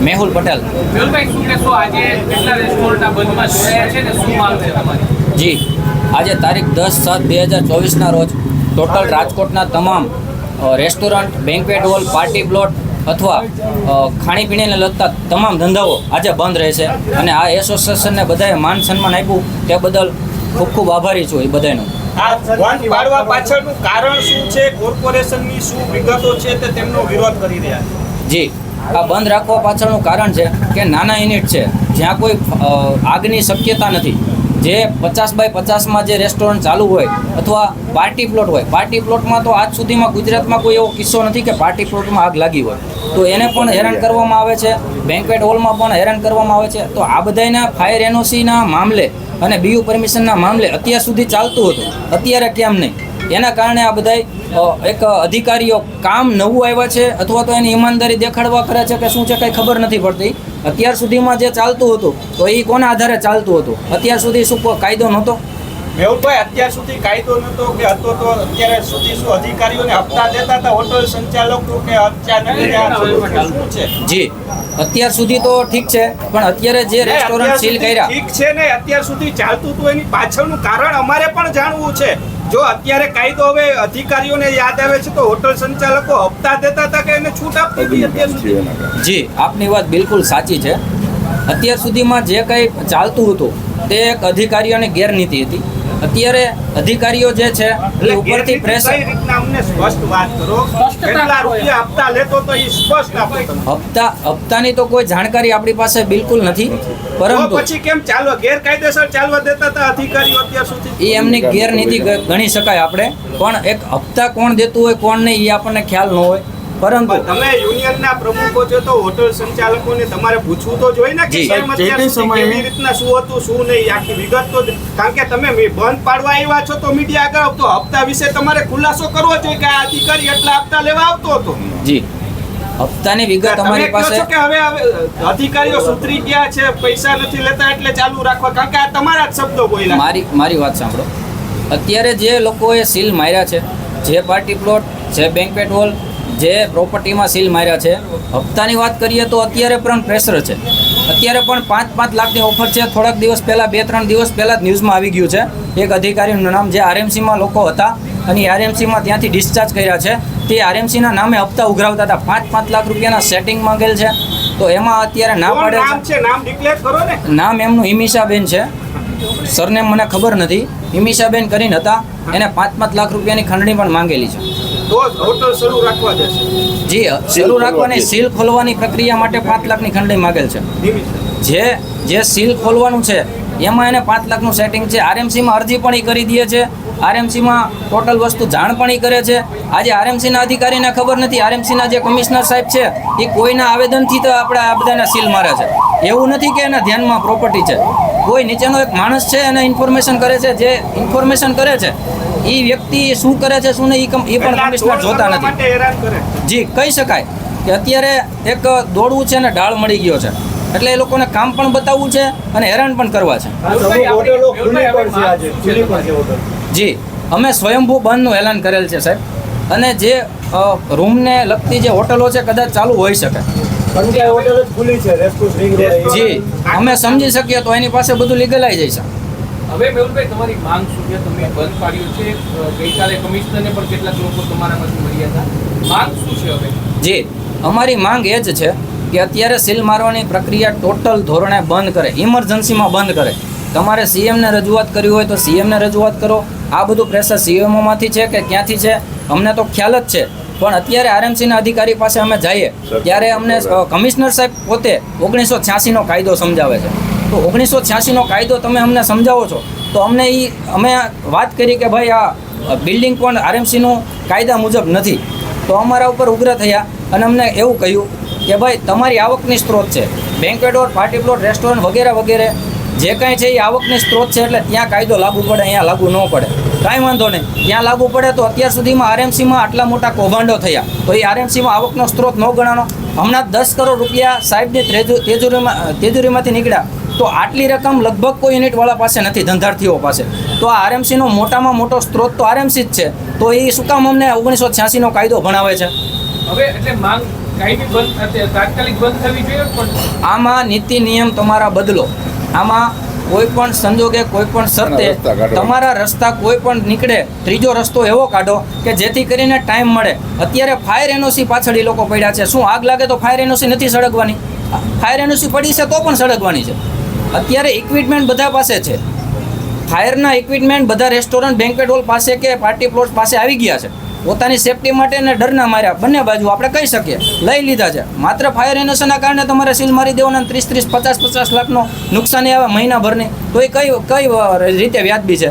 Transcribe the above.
મેહુલ પટેલ. જી, આજે તારીખ 10/7/2024 રોજ ટોટલ રાજકોટના તમામ restaurant, banquet hall, party plot અથવા ખાણીપીણીને લગતા તમામ ધંધાઓ આજે બંધ રહેશે. અને આ એસોસિએશનને બધાએ માન સન્માન આપ્યું તે બદલ ખૂબ ખૂબ આભારી છું એ બધાનો. આ બંધ પાડવા પાછળનું કારણ શું છે? કોર્પોરેશનની શું વિગતો છે તે તેમનો વિરોધ કરી રહ્યા છે? જી, આ બંધ રાખવા પાછળનું કારણ છે કે નાના યુનિટ છે જ્યાં કોઈ આગની શક્યતા નથી. જે 50x50માં જે રેસ્ટોરન્ટ ચાલુ હોય અથવા પાર્ટી પ્લોટ હોય, પાર્ટી પ્લોટમાં તો આજ સુધીમાં ગુજરાતમાં કોઈ એવો કિસ્સો નથી કે પાર્ટી પ્લોટમાં આગ લાગી હોય. તો એને પણ હેરાન કરવામાં આવે છે, બેન્ક્વેટ હોલમાં પણ હેરાન કરવામાં આવે છે. તો આ બધાના ફાયર એનઓસીના મામલે અને બીયુ પરમિશનના મામલે અત્યાર સુધી ચાલતું હતું, અત્યારે કેમ નહીં? એના કારણે આ બધા એક અધિકારીઓ કામ નવું આવ્યા છે અથવા તો એની ઈમાનદારી દેખાડવા કરે છે કે શું છે કંઈ ખબર નથી પડતી. અત્યાર સુધીમાં જે ચાલતું હતું તો એ કોના આધારે ચાલતું હતું? અત્યાર સુધી શું કાયદો નહોતો? મેહુલભાઈ, અત્યાર સુધી કાયદો નહોતો કે હતો તો અત્યારે સુધી શું અધિકારીઓને હપ્તા દેતા હતા હોટલ સંચાલકો કે શું છે? જી, અત્યાર સુધી તો ઠીક છે, પણ અત્યારે જે રેસ્ટોરન્ટ સીલ કર્યા ઠીક છે ને, અત્યાર સુધી ચાલતું હતું એની પાછળનું કારણ અમારે પણ જાણવું છે. જો અત્યારે કાયદો હવે અધિકારીઓને યાદ આવે છે તો હોટલ સંચાલકો હપ્તા દેતા હતા કે એને છૂટ આપતી હતી અત્યાર સુધી? જી, આપની વાત બિલકુલ સાચી છે. અત્યાર સુધીમાં જે કંઈ ચાલતું હતું તે એક અધિકારીઓની ગેરનીતિ હતી. અત્યારે અધિકારીઓ જે છે એ ઉપરથી પ્રેશર. કઈ રીતના અમને સ્પષ્ટ વાત કરો, કેટલા રૂપિયા હપ્તા લેતો તો એ સ્પષ્ટ આપો. હપ્તાની તો કોઈ જાણકારી આપણી પાસે બિલકુલ નથી. પરંતુ પછી કેમ ચાલવા ગેરકાયદેસર ચાલવા દેતા હતા અધિકારીઓ અત્યાર સુધી? એ એમની ગેરનીતિ ગણી શકાય આપણે. પણ એક હપ્તા કોણ દેતું હોય કોણ નહીં એ આપણને ખ્યાલ ન હોય. પરંતુ તમે યુનિયનના પ્રમુખો છો તો હોટલ સંચાલકોને તમારે પૂછવું તો જોઈએ ને કે કેવી રીતના શું હતું શું નહીં, આખી વિગત તો. કારણ કે તમે બંધ પાડવા આવ્યા છો તો મીડિયા આગળ તો હપ્તા વિશે તમારે ખુલાસો કરવો જોઈએ કે આ અધિકારી એટલા હપ્તા લેવા આવતો હતો. જી, હપ્તાની વિગત અમારી પાસે કે હવે અધિકારીઓ સુધરી ગયા છે, પૈસા નથી લેતા એટલે ચાલુ રાખવા, કારણ કે આ તમારા જ શબ્દો બોલ્યા. મારી વાત સાંભળો. અત્યારે જે લોકોએ સીલ માર્યા છે, જે પાર્ટી પ્લોટ, જે બેન્ક્વેટ હોલ, જે પ્રોપર્ટીમાં સીલ માર્યા છે, હપ્તાની વાત કરીએ તો અત્યારે પણ પ્રેશર છે. અત્યારે પણ 5-5 લાખની ઓફર છે. થોડાક દિવસ પહેલાં 2-3 દિવસ પહેલાં જ ન્યૂઝમાં આવી ગયું છે. એક અધિકારીનું નામ જે આરએમસીમાં લોકો હતા અને આરએમસીમાં ત્યાંથી ડિસ્ચાર્જ કર્યા છે, તે આરએમસીના નામે હપ્તા ઉઘરાવતા હતા. 5-5 લાખ રૂપિયાના સેટિંગ માંગેલ છે. તો એમાં અત્યારે ના પાડે છે. નામ ડિક્લેર કરો ને. નામ એમનું હિમિશાબેન છે, સરનેમ મને ખબર નથી. હિમિશાબેન કરીને હતા. એને 5-5 લાખ રૂપિયાની ખંડણી પણ માંગેલી છે. તો હોટલ શરૂ રાખવા દેશે? જી, શરૂ રાખવાની સીલ ખોલવાની પ્રક્રિયા માટે 5 લાખની ખંડણી માંગેલ છે. જે સીલ ખોલવાનું છે એમાં એને 5 લાખનું સેટિંગ છે. આરએમસીમાં અરજી પણ એ કરી દે છે. આરએમસીમાં ટોટલ વસ્તુ જાણ પણ એ કરે છે. આજે આરએમસીના અધિકારીને ખબર નથી. આરએમસીના જે કમિશનર સાહેબ છે એ કોઈના આવેદનથી તો આપણે આ બધાના સીલ મારે છે. એવું નથી કે એના ધ્યાનમાં પ્રોપર્ટી છે. કોઈ નીચેનો એક માણસ છે એને ઇન્ફોર્મેશન કરે છે. જે ઇન્ફોર્મેશન કરે છે એ વ્યક્તિ શું કરે છે શું નહીં એ પણ કમિશનર જોતા નથી. જી, કહી શકાય કે અત્યારે એક દોડવું છે ને ઢાળ મળી ગયો છે. એટલે એ લોકોને કામ પણ બતાવવું છે અને હેરાન પણ કરવા છે. જી, અમે સ્વયંભૂ બંધનું એલાન કરેલ છે સાહેબ. અને જે રૂમને લગતી જે હોટલો છે કદાચ ચાલુ હોઈ શકે. જી, અમે સમજી શકીએ તો એની પાસે બધું લીગલાઈ જશે. હવે મેહુલભાઈ, તમારી માંગ શું છે? તમે બંધ પાડ્યું છે, ગઈકાલે કમિશનરને પણ કેટલાક લોકો તમારામાંથી મળ્યા હતા. માંગ શું છે હવે? જી, અમારી માંગ એ જ છે કે અત્યારે સીલ મારવાની પ્રક્રિયા ટોટલ ધોરણે બંધ કરે, ઇમરજન્સીમાં બંધ કરે. તમારે સીએમને રજૂઆત કરવી હોય તો સીએમને રજૂઆત કરો. આ બધું પ્રેશર સીએમઓમાંથી છે કે ક્યાંથી છે અમને તો ખ્યાલ જ છે. પણ અત્યારે આરએમસીના અધિકારી પાસે અમે જઈએ ત્યારે અમને કમિશનર સાહેબ પોતે 1986નો કાયદો સમજાવે છે. તો 1986નો કાયદો તમે અમને સમજાવો છો તો અમે વાત કરી કે ભાઈ આ બિલ્ડિંગ પણ આરએમસીનું કાયદા મુજબ નથી. તો અમારા ઉપર ઉગ્ર થયા અને અમને એવું કહ્યું કે ભાઈ તમારી આવકની સ્ત્રોત છે, banquet hall, party plot, restaurant વગેરે વગેરે જે કાંઈ છે એ આવકની સ્ત્રોત છે, એટલે ત્યાં કાયદો લાગુ પડે, અહીંયા લાગુ ન પડે. કાંઈ વાંધો નહીં, ત્યાં લાગુ પડે તો અત્યાર સુધીમાં આરએમસીમાં આટલા મોટા કૌભાંડો થયા તો એ આરએમસીમાં આવકનો સ્ત્રોત ન ગણાનો. હમણાં 10 કરોડ રૂપિયા સાહેબની તેજુરીમાંથી નીકળ્યા તો આટલી રકમ લગભગ કોઈ યુનિટવાળા પાસે નથી, ધંધાર્થીઓ પાસે. તો આ આરએમસીનો મોટામાં મોટો સ્ત્રોત તો આરએમસી જ છે. તો એ શું કામ અમને 1986નો કાયદો ભણાવે છે? હવે એટલે માંગ કાયમી બંધ તાત્કાલિક બંધ થવી જોઈએ. પણ આમાં નીતિ નિયમ તમારા બદલો. આમાં કોઈ પણ સંજોગે કોઈ પણ શરતે તમારા રસ્તા કોઈ પણ નીકળે, ત્રીજો રસ્તો એવો કાઢો કે જેથી કરીને ટાઈમ મળે. અત્યારે ફાયર એનઓસી પાછળ એ લોકો પડ્યા છે. શું આગ લાગે તો ફાયર એનઓસી નથી સળગવાની? ફાયર એનઓસી પડી છે તો પણ સળગવાની છે. અત્યારે ઇક્વિપમેન્ટ બધા પાસે છે. ફાયરના ઇક્વિપમેન્ટ બધા રેસ્ટોરન્ટ, બેન્ક્વેટ હોલ પાસે કે પાર્ટી પ્લોટ પાસે આવી ગયા છે. પોતાની સેફટી માટે ને ડરના માર્યા બંને બાજુ આપણે કહી શકીએ લઈ લીધા છે. માત્ર ફાયર એનઓસીના કારણે તમારે સીલ મારી દેવાના 30-50 લાખનો નુકસાની આવે મહિનાભરની, તો એ કઈ રીતે વ્યાજબી છે?